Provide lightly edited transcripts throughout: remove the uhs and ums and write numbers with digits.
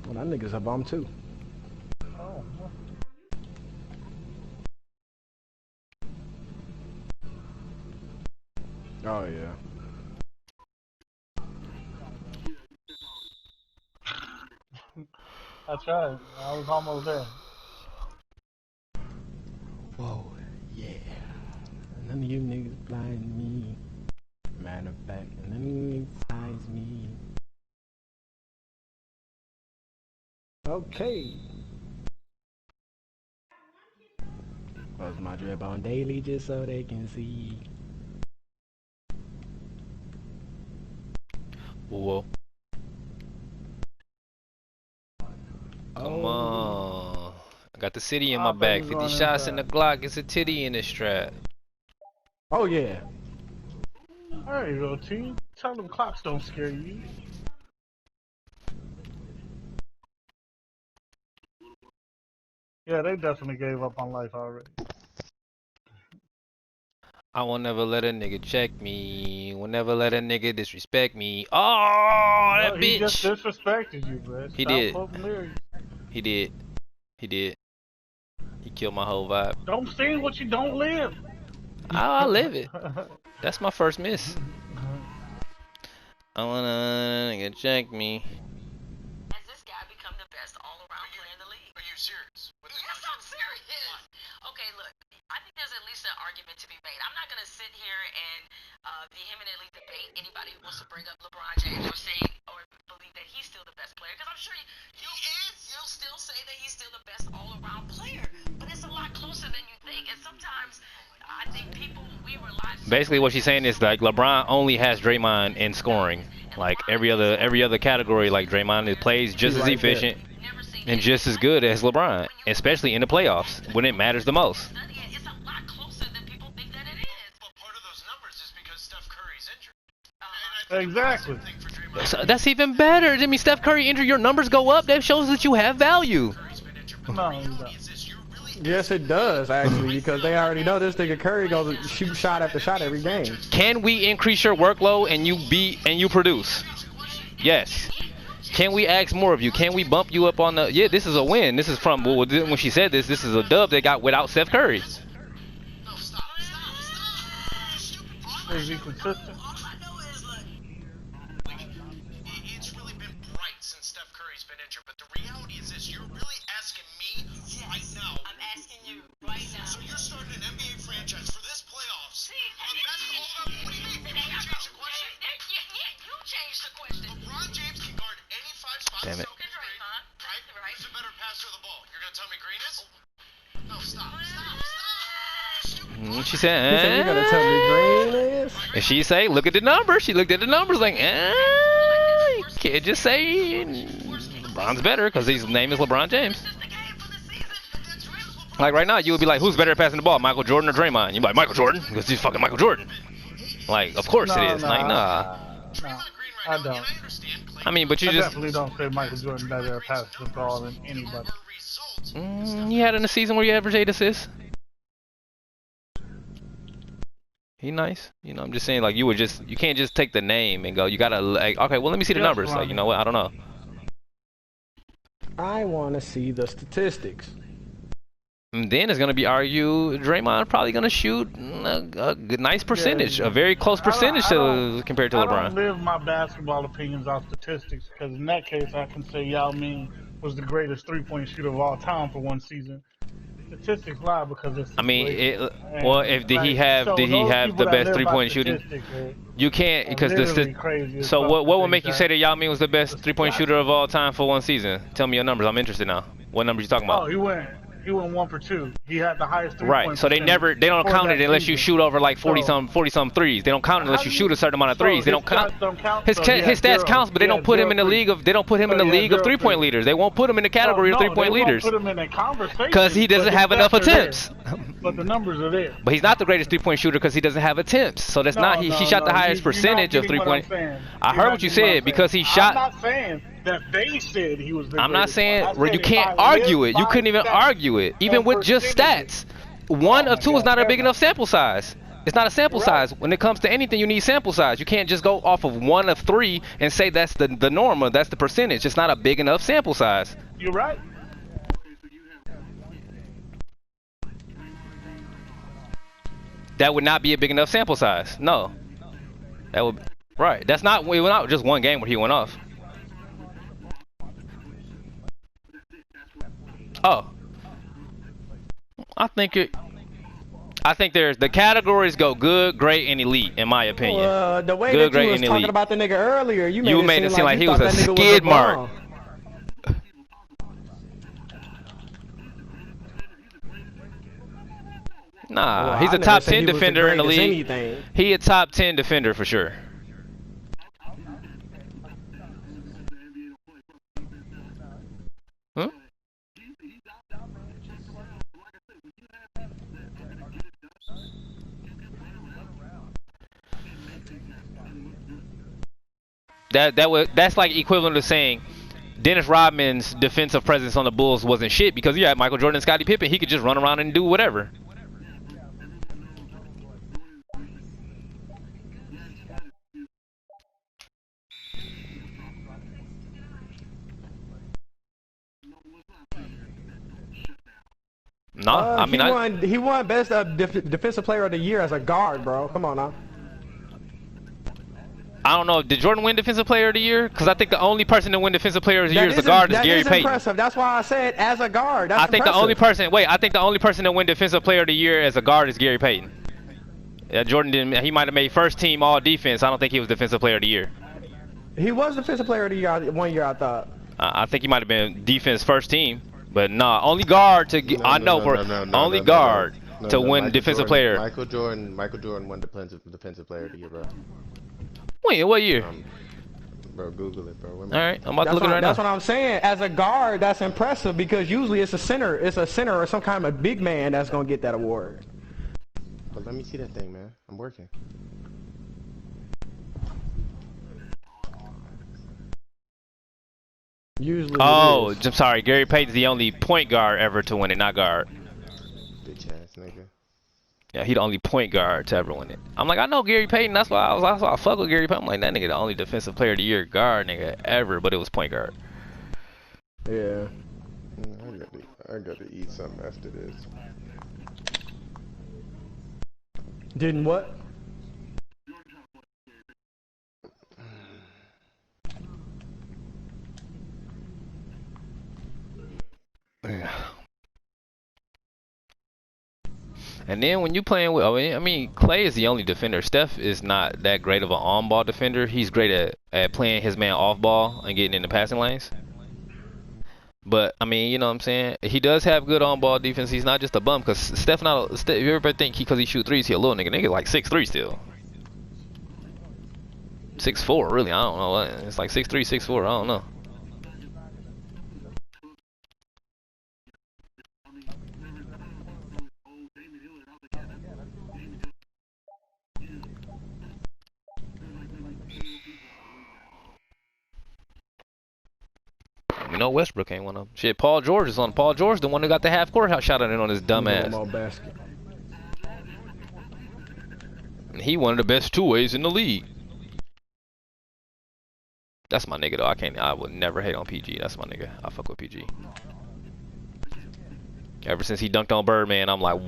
Well, that nigga's a bum too. Oh. Oh yeah. I tried. I was almost there. Whoa, yeah. None of you niggas blind me. Matter of fact, none of you niggas eyes me. Okay. Close my drip on daily just so they can see. Whoa. Come on. I got the city in my back. 50 shots in the Glock. It's a titty in the strap. Oh yeah. There you go, T. Tell them clocks don't scare you. Yeah, they definitely gave up on life already. I will never let a nigga check me. Will never let a nigga disrespect me. Oh, that bitch. He just disrespected you, bro. He did. He did. He did. He killed my whole vibe. Don't say what you don't live. I live it. That's my first miss. I want a nigga check me. Has this guy become the best all-around player in the league? Are you serious? Yes, I'm serious. Okay, look, I think there's at least an argument to be made. I'm not gonna sit here and vehemently debate anybody who wants to bring up LeBron James or say or believe that he's still the best player, because I'm sure you'll still say that he's still the best all-around player. But it's a lot closer than you think, and sometimes I think we rely. Basically, what she's saying is like LeBron only has Draymond in scoring. Like every other category, like Draymond plays just as efficient and just as good as LeBron, especially in the playoffs when it matters the most. It's a lot closer than people think that it is. But part of those numbers is because Steph Curry's injured. Exactly. So that's even better. I mean, Steph Curry injured, your numbers go up. That shows that you have value. No, you don't. Yes, it does actually, because they already know this nigga Curry goes to shoot shot after shot every game. Can we increase your workload and you produce? Yes. Can we ask more of you? Can we bump you up on the? Yeah, this is a win. This is from when she said this. This is a dub they got without Steph Curry. Is he consistent? It's really been bright since Steph Curry's been injured, but the reality is this: you're really asking me right now. I'm asking you right now. So you're starting an NBA franchise for this playoffs. What do you mean? You changed the question. You changed the question. LeBron James can guard any 5 spots. Damn it. So can Draymond, right? Who's a better passer of the ball? You're gonna tell me Green is? No, stop. She said, He said, "You gonna tell me Green is?" And she say, look at the numbers. She looked at the numbers like, you can't just say LeBron's better because his name is LeBron James. Like right now, you would be like, who's better at passing the ball, Michael Jordan or Draymond? You'd be like, Michael Jordan, because he's fucking Michael Jordan. Like, of course it is. Like, nah. No, I don't. I mean, but you I just... definitely don't say Michael Jordan better at passing the ball than anybody. You had in a season where you averaged 8 assists. He nice. You know, I'm just saying, like, you can't just take the name and go, you gotta, like, okay, well, let me see the numbers. Like, you know what, I don't know. I want to see the statistics. And then it's going to be argued, Draymond probably going to shoot a nice percentage, a very close percentage compared to LeBron. I don't live my basketball opinions off statistics, because in that case I can say Yao Ming was the greatest three-point shooter of all time for one season. Statistics lie because it's. I mean, did he have the best three-point shooting? You can't, because so what would make you say that Yao Ming was the best three-point shooter of all time for one season? Tell me your numbers. I'm interested now. What numbers you talking about? Oh, he went 1 for 2. He had the highest three-point. Right. So they don't count it unless you shoot over like 40 some threes. They don't count it unless you shoot a certain amount of threes. They don't count. His stats counts, but they don't put him in the league of. They don't put him in the league of three-point leaders. They won't put him in the category of three-point leaders. Put him in a conversation because he doesn't have enough attempts. But the numbers are there. But he's not the greatest three-point shooter because he doesn't have attempts. So that's not. He shot the highest percentage of three-point. I heard what you said because he shot. I'm not saying that they said he was the I'm not saying you can't argue it. You couldn't even argue it, even with just stats. 1 or 2 is not a big enough sample size. It's not a sample size. When it comes to anything, you need sample size. You can't just go off of 1 of 3 and say that's the norm or that's the percentage. It's not a big enough sample size. You're right. That would not be a big enough sample size. No. That would right. That's not. It was not just one game where he went off. Oh. I think there's the categories go good, great, and elite in my opinion. The way good, that you was talking about the nigga earlier, you made it seem like he was a skid mark. Nah, he's a top 10 defender in the league. He a top 10 defender for sure. Huh? That's like equivalent to saying Dennis Rodman's defensive presence on the Bulls wasn't shit because you had Michael Jordan and Scottie Pippen. He could just run around and do whatever. No, I mean he won best defensive player of the year as a guard, bro. Come on now. I don't know. Did Jordan win defensive player of the year? Because I think the only person to win defensive player of the year as a guard is Gary Payton. Impressive. That's why I said as a guard. That's I think impressive. I think the only person to win defensive player of the year as a guard is Gary Payton. Yeah, Jordan didn't. He might have made first team all defense. I don't think he was defensive player of the year. He was defensive player of the year 1 year, I thought. I think he might have been defense first team. But nah, only guard to only guard to win defensive player. Michael Jordan won defensive player of the year, bro. Wait, what year? Bro, Google it, bro. All right, I'm about to look it right now. That's what I'm saying. As a guard, that's impressive because usually it's a center or some kind of a big man that's gonna get that award. But let me see that thing, man. I'm working. Usually. Oh, I'm sorry. Gary Payton's the only point guard ever to win it, not guard. Bitch ass nigga. Yeah, he the only point guard to ever win it. I'm like, I know Gary Payton. That's why I fuck with Gary Payton. I'm like, that nigga the only defensive player of the year guard nigga ever, but it was point guard. Yeah. I got to eat something after this. Didn't what? And then when you playing with, I mean, Clay is the only defender. Steph is not that great of an on-ball defender. He's great at playing his man off-ball and getting in the passing lanes. But I mean, you know what I'm saying? He does have good on-ball defense. He's not just a bum. Cause Steph, if you ever think because he shoot threes, he a little nigga. Nigga like 6'3" still. 6'4" really. I don't know. It's like 6'3", 6'4". I don't know. You know Westbrook ain't one of them. Shit, Paul George is on. Paul George, the one who got the half court shot at it on his dumb ass. And he one of the best two-ways in the league. That's my nigga though. I would never hate on PG. That's my nigga. I fuck with PG. Ever since he dunked on Birdman, I'm like,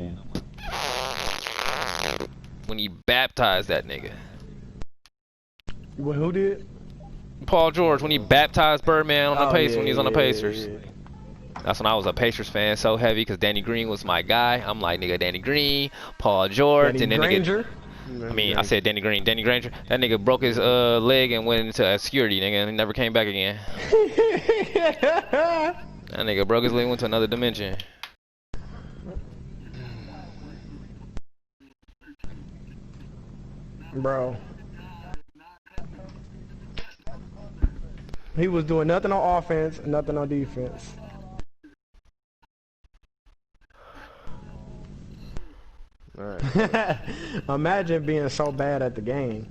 when he baptized that nigga. Well, who did? Paul George, when he baptized Birdman on the Pacers, when he was on the Pacers. Yeah. That's when I was a Pacers fan so heavy because Danny Green was my guy. I'm like, nigga, Danny Green, Paul George, Danny and then Granger? I said Danny Green. Danny Granger. That nigga broke his leg and went into obscurity, nigga, and he never came back again. That nigga broke his leg and went to another dimension. Bro. He was doing nothing on offense, nothing on defense. Alright. Imagine being so bad at the game.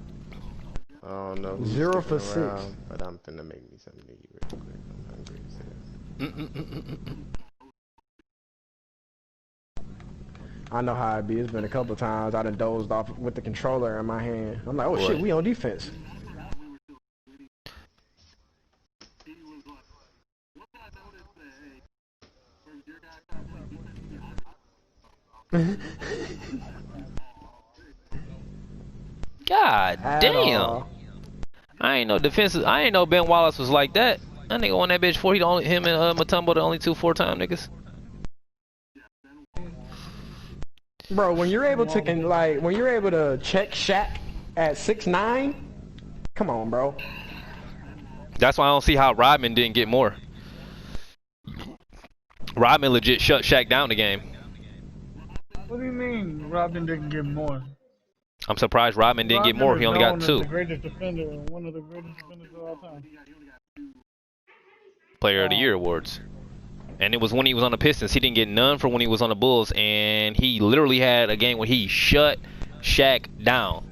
I don't know. 0 for 6. But I'm finna make me something to eat real quick. I'm hungry. I know how it be. It's been a couple times I done dozed off with the controller in my hand. I'm like, oh shit, we on defense. God damn. I ain't know defensive. I ain't know Ben Wallace was like that. That nigga won that bitch for him and Mutombo the only two 4-time niggas. Bro, when you're able to check Shaq at 6'9", come on, bro. That's why I don't see how Rodman didn't get more. Rodman legit shut Shaq down the game. What do you mean Rodman didn't get more? I'm surprised Rodman didn't get more. He only got 2. The greatest defender, one of the greatest defenders of all time. Player of the Year awards. And it was when he was on the Pistons. He didn't get none for when he was on the Bulls. And he literally had a game where he shut Shaq down.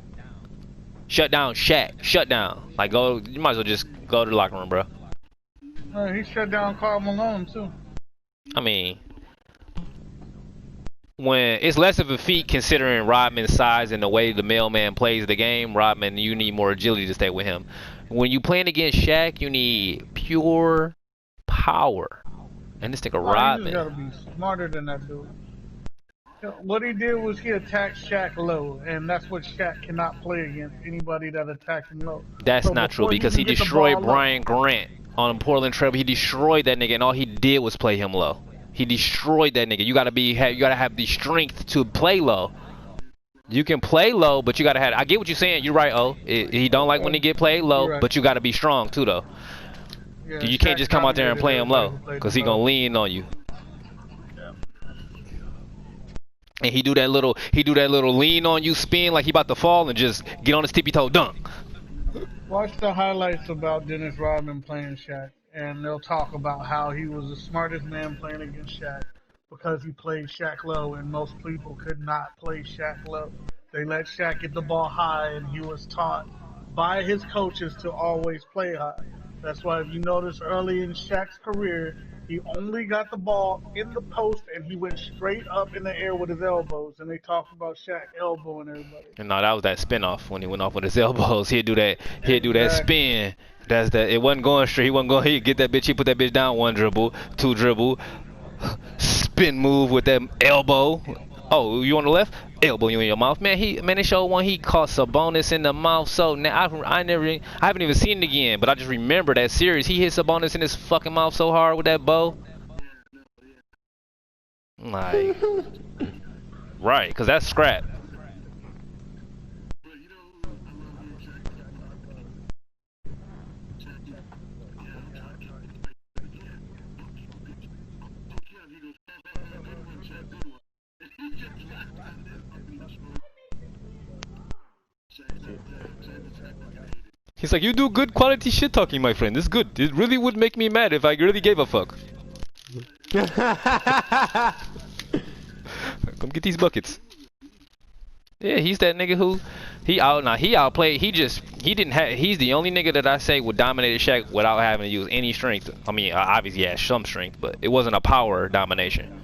Shut down Shaq. Shut down. Like, go. You might as well just go to the locker room, bro. He shut down Karl Malone, too. I mean, when it's less of a feat considering Rodman's size and the way the mailman plays the game, Rodman, you need more agility to stay with him. When you playing against Shaq, you need pure power. And this nigga Rodman. You gotta be smarter than that dude. What he did was he attacked Shaq low, and that's what Shaq cannot play against, anybody that attacks him low. That's not true because he destroyed Brian Grant on Portland Trail. He destroyed that nigga, and all he did was play him low. He destroyed that nigga. You gotta have the strength to play low. You can play low, but you gotta have. I get what you're saying. You're right. He don't like when he get played low, right. But you gotta be strong too, though. Yeah, you can't just come out there and play him low, cause he gonna lean on you. Yeah. And he do that little lean on you spin like he about to fall and just get on his tippy toe dunk. Watch the highlights about Dennis Rodman playing Shaq, and they'll talk about how he was the smartest man playing against Shaq because he played Shaq low, and most people could not play Shaq low. They let Shaq get the ball high, and he was taught by his coaches to always play high. That's why if you notice early in Shaq's career, he only got the ball in the post and he went straight up in the air with his elbows. And they talk about Shaq elbowing everybody. And no, that was that spin off when he went off with his elbows. He'd do that spin. That's that. It wasn't going straight. He'd get that bitch. He put that bitch down 1 dribble, 2 dribble, spin move with that elbow. Oh, you on the left? Elbow you in your mouth, man. They showed one he caught Sabonis in the mouth. So now I haven't even seen it again, but I just remember that series. He hit Sabonis in his fucking mouth so hard with that bow. Like, right? Cause that's scrap. He's like, you do good quality shit talking, my friend. It's good. It really would make me mad if I really gave a fuck. Come get these buckets. Yeah, he's that nigga who he's the only nigga that I say would dominate Shaq without having to use any strength. I mean, obviously he has some strength, but it wasn't a power domination.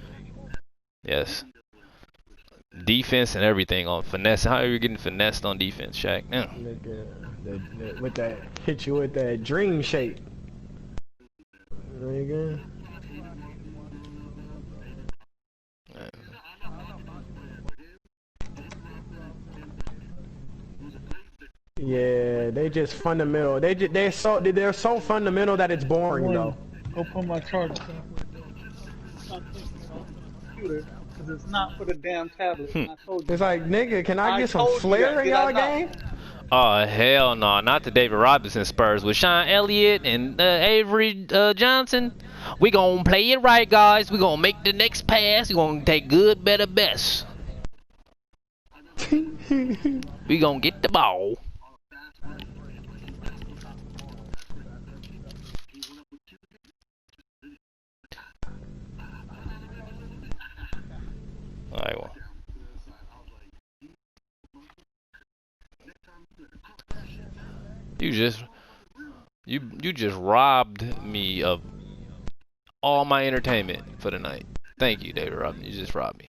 Yes. Defense and everything on finesse. How are you getting finessed on defense, Shaq? Yeah. With that, hit you with that dream shake. There you go. Yeah, they just fundamental. They're so fundamental that it's boring though. Go put my charger. Because it's not for the damn tablet. I told you. It's like, nigga, can I get some flair in y'all game? Oh, hell no. Not the David Robinson Spurs with Sean Elliott and Avery Johnson. We gonna play it right, guys. We gonna make the next pass. We gonna take good, better, best. We gonna get the ball. Alright, well. You just robbed me of all my entertainment for the night. Thank you, David Robinson. You just robbed me.